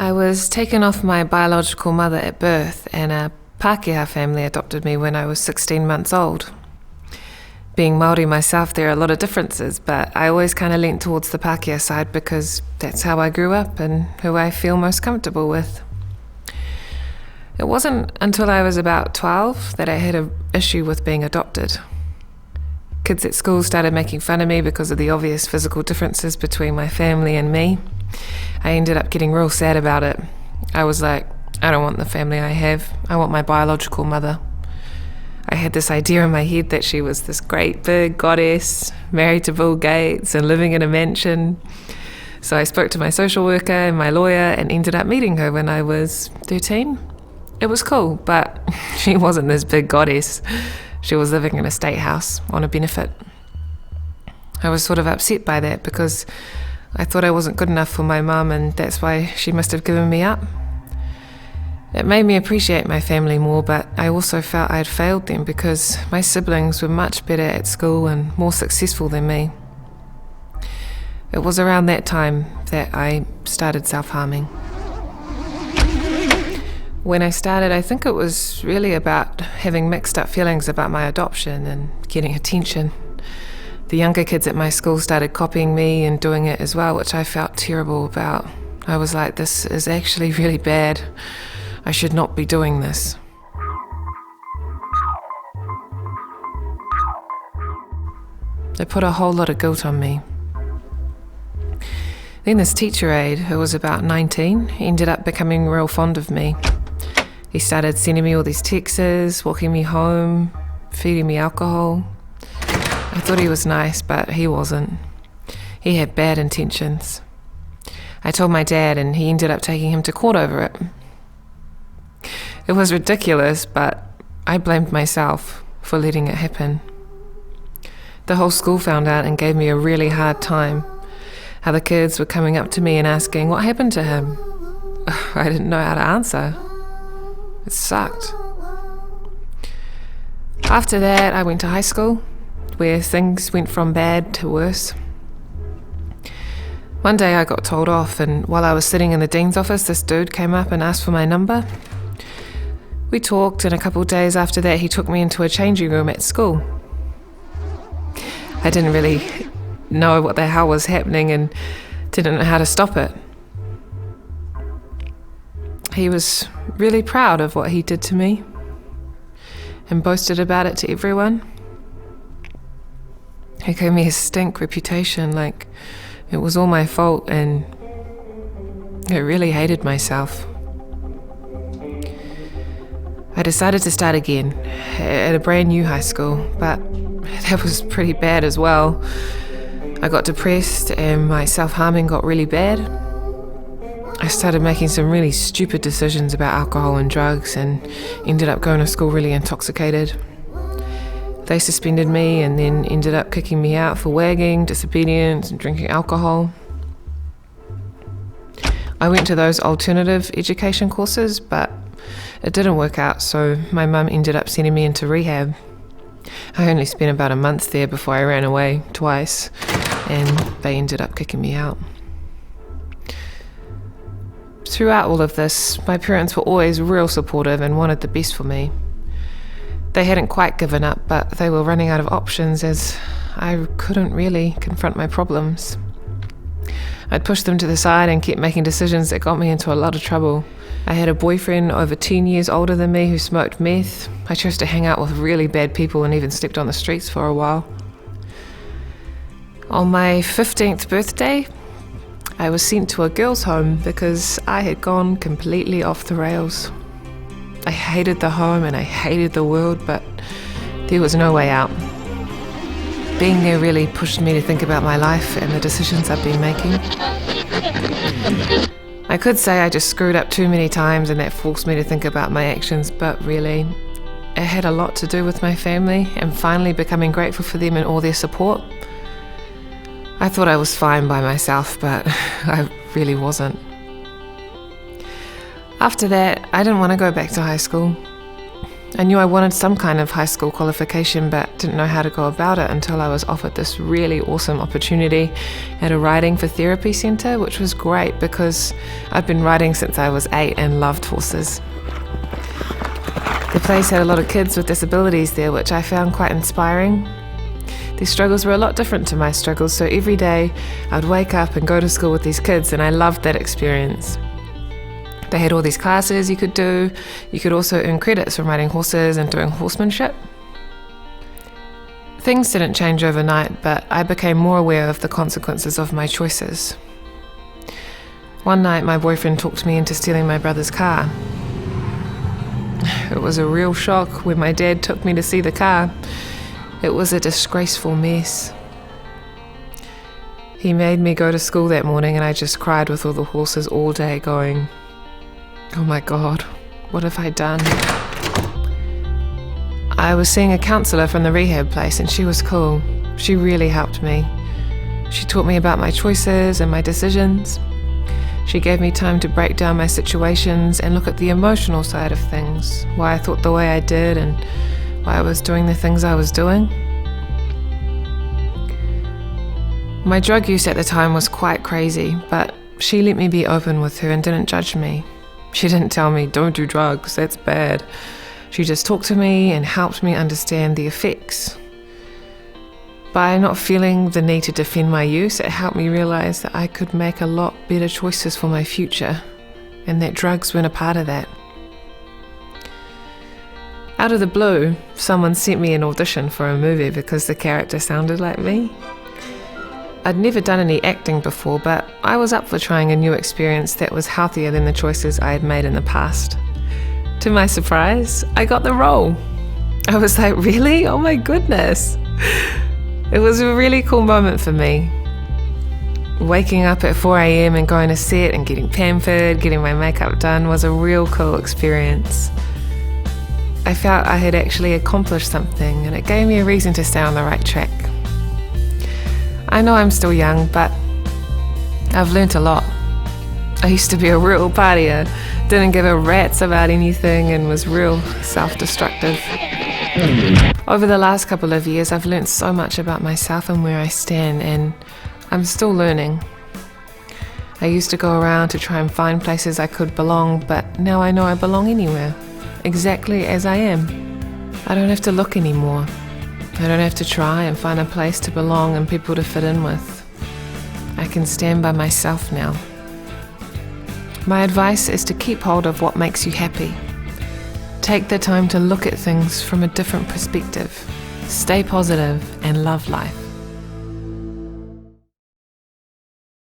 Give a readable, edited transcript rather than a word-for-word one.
I was taken off my biological mother at birth, and a Pākehā family adopted me when I was 16 months old. Being Māori myself, there are a lot of differences, but I always kind of leant towards the Pākehā side because that's how I grew up and who I feel most comfortable with. It wasn't until I was about 12 that I had an issue with being adopted. Kids at school started making fun of me because of the obvious physical differences between my family and me. I ended up getting real sad about it. I was like, I don't want the family I have. I want my biological mother. I had this idea in my head that she was this great big goddess, married to Bill Gates and living in a mansion. So I spoke to my social worker and my lawyer and ended up meeting her when I was 13. It was cool, but she wasn't this big goddess. She was living in a state house on a benefit. I was sort of upset by that because I thought I wasn't good enough for my mum, and that's why she must have given me up. It made me appreciate my family more, but I also felt I had failed them because my siblings were much better at school and more successful than me. It was around that time that I started self-harming. When I started, I think it was really about having mixed up feelings about my adoption and getting attention. The younger kids at my school started copying me and doing it as well, which I felt terrible about. I was like, this is actually really bad. I should not be doing this. They put a whole lot of guilt on me. Then this teacher aide, who was about 19, ended up becoming real fond of me. He started sending me all these texts, walking me home, feeding me alcohol. I thought he was nice, but he wasn't. He had bad intentions. I told my dad, and he ended up taking him to court over it. It was ridiculous, but I blamed myself for letting it happen. The whole school found out and gave me a really hard time. Other kids were coming up to me and asking what happened to him. I didn't know how to answer. It sucked. After that, I went to high school, where things went from bad to worse. One day I got told off, and while I was sitting in the dean's office, this dude came up and asked for my number. We talked, and a couple of days after that, he took me into a changing room at school. I didn't really know what the hell was happening and didn't know how to stop it. He was really proud of what he did to me and boasted about it to everyone. He gave me a stink reputation, like it was all my fault, and I really hated myself. I decided to start again at a brand new high school, but that was pretty bad as well. I got depressed and my self-harming got really bad. I started making some really stupid decisions about alcohol and drugs and ended up going to school really intoxicated. They suspended me and then ended up kicking me out for wagging, disobedience, and drinking alcohol. I went to those alternative education courses, but it didn't work out, so my mum ended up sending me into rehab. I only spent about a month there before I ran away twice, and they ended up kicking me out. Throughout all of this, my parents were always real supportive and wanted the best for me. They hadn't quite given up, but they were running out of options as I couldn't really confront my problems. I'd pushed them to the side and kept making decisions that got me into a lot of trouble. I had a boyfriend over 10 years older than me who smoked meth. I chose to hang out with really bad people and even slept on the streets for a while. On my 15th birthday, I was sent to a girls' home because I had gone completely off the rails. I hated the home and I hated the world, but there was no way out. Being there really pushed me to think about my life and the decisions I've been making. I could say I just screwed up too many times and that forced me to think about my actions, but really, it had a lot to do with my family and finally becoming grateful for them and all their support. I thought I was fine by myself, but I really wasn't. After that, I didn't want to go back to high school. I knew I wanted some kind of high school qualification, but didn't know how to go about it until I was offered this really awesome opportunity at a riding for therapy centre, which was great because I'd been riding since I was 8 and loved horses. The place had a lot of kids with disabilities there, which I found quite inspiring. Their struggles were a lot different to my struggles, so every day I'd wake up and go to school with these kids, and I loved that experience. They had all these classes you could do. You could also earn credits from riding horses and doing horsemanship. Things didn't change overnight, but I became more aware of the consequences of my choices. One night, my boyfriend talked me into stealing my brother's car. It was a real shock when my dad took me to see the car. It was a disgraceful mess. He made me go to school that morning, and I just cried with all the horses all day going, "Oh my God, what have I done?" I was seeing a counsellor from the rehab place, and she was cool. She really helped me. She taught me about my choices and my decisions. She gave me time to break down my situations and look at the emotional side of things, why I thought the way I did and why I was doing the things I was doing. My drug use at the time was quite crazy, but she let me be open with her and didn't judge me. She didn't tell me, "Don't do drugs, that's bad." She just talked to me and helped me understand the effects. By not feeling the need to defend my use, it helped me realize that I could make a lot better choices for my future, and that drugs weren't a part of that. Out of the blue, someone sent me an audition for a movie because the character sounded like me. I'd never done any acting before, but I was up for trying a new experience that was healthier than the choices I had made in the past. To my surprise, I got the role. I was like, really? Oh my goodness. It was a really cool moment for me. Waking up at 4 a.m. and going to set and getting pampered, getting my makeup done was a real cool experience. I felt I had actually accomplished something, and it gave me a reason to stay on the right track. I know I'm still young, but I've learnt a lot. I used to be a real partier, didn't give a rat's about anything, and was real self-destructive. Over the last couple of years, I've learnt so much about myself and where I stand, and I'm still learning. I used to go around to try and find places I could belong, but now I know I belong anywhere, exactly as I am. I don't have to look anymore. I don't have to try and find a place to belong and people to fit in with. I can stand by myself now. My advice is to keep hold of what makes you happy. Take the time to look at things from a different perspective. Stay positive and love life.